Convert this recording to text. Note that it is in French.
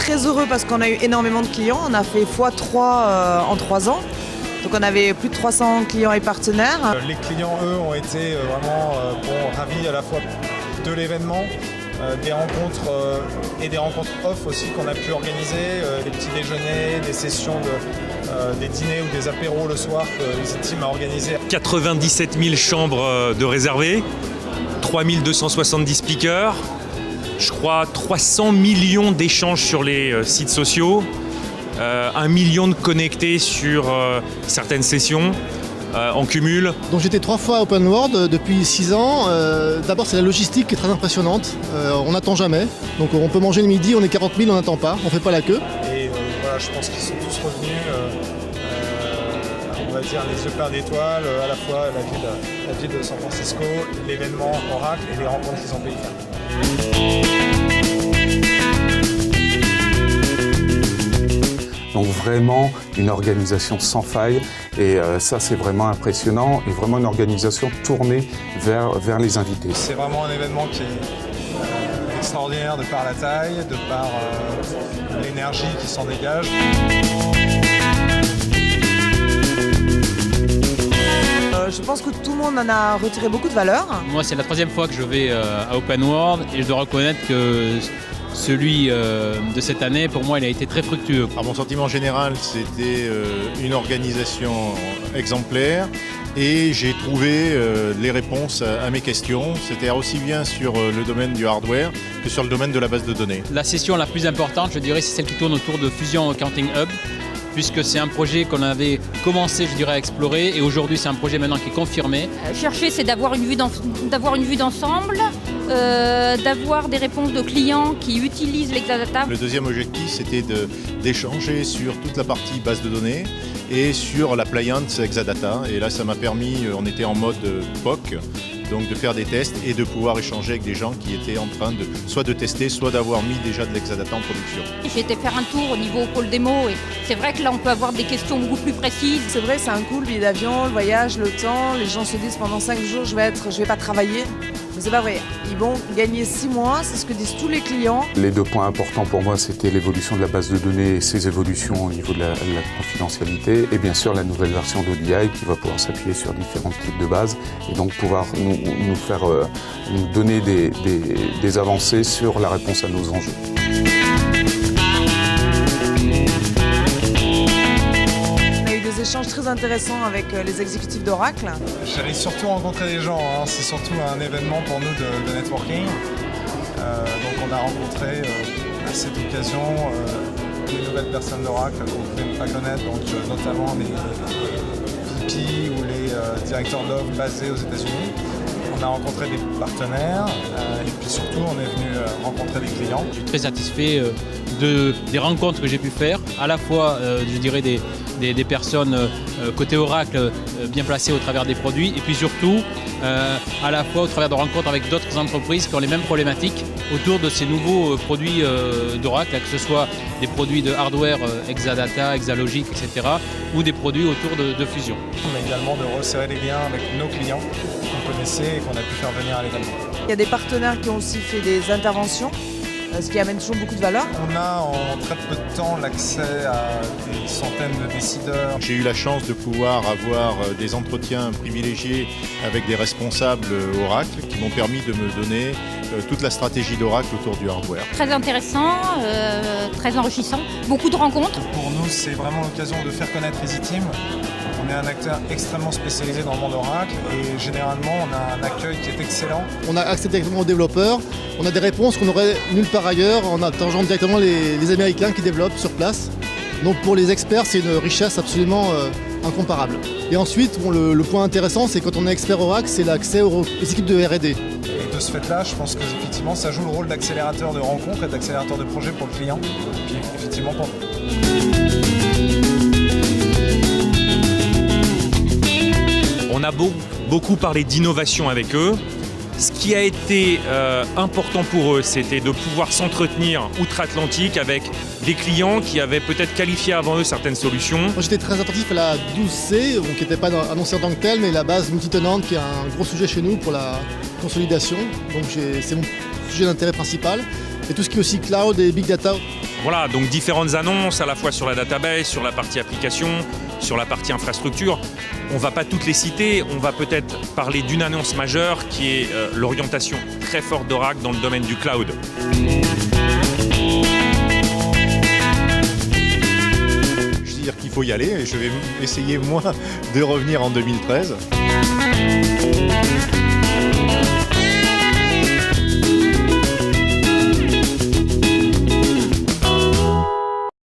très heureux parce qu'on a eu énormément de clients. On a fait x3 en 3 ans. Donc on avait plus de 300 clients et partenaires. Les clients, eux, ont été vraiment ravis à la fois de l'événement, des rencontres et des rencontres off aussi qu'on a pu organiser, des petits déjeuners, des sessions, des dîners ou des apéros le soir que EasyTeam a organisé. 97 000 chambres de réservées, 3270 speakers, je crois 300 millions d'échanges sur les sites sociaux, 1 million de connectés sur certaines sessions. En cumul. Donc j'étais 3 fois à Open World depuis 6 ans. D'abord c'est la logistique qui est très impressionnante. On n'attend jamais. Donc on peut manger le midi, on est 40 000, on n'attend pas, on ne fait pas la queue. Et voilà, je pense qu'ils sont tous revenus, on va dire les yeux pleins d'étoiles, à la fois la ville de San Francisco, l'événement Oracle et les rencontres qu'ils ont pu y faire. Donc vraiment une organisation sans faille et ça c'est vraiment impressionnant et vraiment une organisation tournée vers les invités. C'est vraiment un événement qui est extraordinaire de par la taille, de par l'énergie qui s'en dégage. Je pense que tout le monde en a retiré beaucoup de valeur. Moi c'est la 3e fois que je vais à Open World et je dois reconnaître que celui de cette année, pour moi, il a été très fructueux. Alors, mon sentiment général, c'était une organisation exemplaire et j'ai trouvé les réponses à mes questions. C'était aussi bien sur le domaine du hardware que sur le domaine de la base de données. La session la plus importante, je dirais, c'est celle qui tourne autour de Fusion Accounting Hub, puisque c'est un projet qu'on avait commencé, je dirais, à explorer et aujourd'hui, c'est un projet maintenant qui est confirmé. Chercher, c'est d'avoir une vue d'ensemble. D'avoir des réponses de clients qui utilisent l'Exadata. Le deuxième objectif, c'était d'échanger sur toute la partie base de données et sur l'appliance Exadata. Et là, ça m'a permis, on était en mode POC, donc de faire des tests et de pouvoir échanger avec des gens qui étaient en train soit de tester, soit d'avoir mis déjà de l'Exadata en production. J'ai été faire un tour au niveau pôle démo et c'est vrai que là, on peut avoir des questions beaucoup plus précises. C'est vrai, c'est un coût, le billet d'avion, le voyage, le temps. Les gens se disent pendant 5 jours, je vais pas travailler. Mais c'est pas vrai. Ils vont gagner 6 mois, c'est ce que disent tous les clients. Les 2 points importants pour moi, c'était l'évolution de la base de données et ses évolutions au niveau de la confidentialité et bien sûr la nouvelle version d'ODI qui va pouvoir s'appuyer sur différents types de bases et donc pouvoir nous faire nous donner des avancées sur la réponse à nos enjeux. Des échanges très intéressants avec les exécutifs d'Oracle. J'allais surtout rencontrer des gens, hein. C'est surtout un événement pour nous de networking. Donc on a rencontré à cette occasion des nouvelles personnes d'Oracle qu'on ne pouvait pas connaître, donc notamment les VP ou les directeurs d'offres basés aux États-Unis. On a rencontré des partenaires et puis surtout on est venu rencontrer des clients. Je suis très satisfait des rencontres que j'ai pu faire, à la fois je dirais des personnes côté Oracle bien placées au travers des produits et puis surtout à la fois au travers de rencontres avec d'autres entreprises qui ont les mêmes problématiques autour de ces nouveaux produits d'Oracle, que ce soit des produits de hardware Exadata, Exalogic, etc. ou des produits autour de Fusion. Mais également de resserrer les liens avec nos clients qu'on connaissait et qu'on a pu faire venir à l'événement. Il y a des partenaires qui ont aussi fait des interventions, ce qui amène toujours beaucoup de valeur. On a en très peu de temps l'accès à des centaines de décideurs. J'ai eu la chance de pouvoir avoir des entretiens privilégiés avec des responsables Oracle qui m'ont permis de me donner toute la stratégie d'Oracle autour du hardware. Très intéressant, très enrichissant, beaucoup de rencontres. Pour nous, c'est vraiment l'occasion de faire connaître EasyTeam. On est un acteur extrêmement spécialisé dans le monde Oracle et généralement on a un accueil qui est excellent. On a accès directement aux développeurs, on a des réponses qu'on n'aurait nulle part ailleurs en attendant directement les Américains qui développent sur place. Donc pour les experts, c'est une richesse absolument incomparable. Et ensuite, le point intéressant, c'est quand on est expert Oracle, c'est l'accès aux équipes de R&D. Et de ce fait-là, je pense qu'effectivement, ça joue le rôle d'accélérateur de rencontres et d'accélérateur de projets pour le client, et puis effectivement pour nous. On a beaucoup parlé d'innovation avec eux. Ce qui a été important pour eux, c'était de pouvoir s'entretenir outre-Atlantique avec des clients qui avaient peut-être qualifié avant eux certaines solutions. Moi j'étais très attentif à la 12C, qui n'était pas annoncée en tant que telle, mais la base multitenante qui est un gros sujet chez nous pour la consolidation. Donc c'est mon sujet d'intérêt principal. Et tout ce qui est aussi cloud et big data Voilà, donc différentes annonces à la fois sur la database, sur la partie application, sur la partie infrastructure. On ne va pas toutes les citer, on va peut-être parler d'une annonce majeure qui est l'orientation très forte d'Oracle dans le domaine du cloud. Je veux dire qu'il faut y aller et je vais essayer moi de revenir en 2013.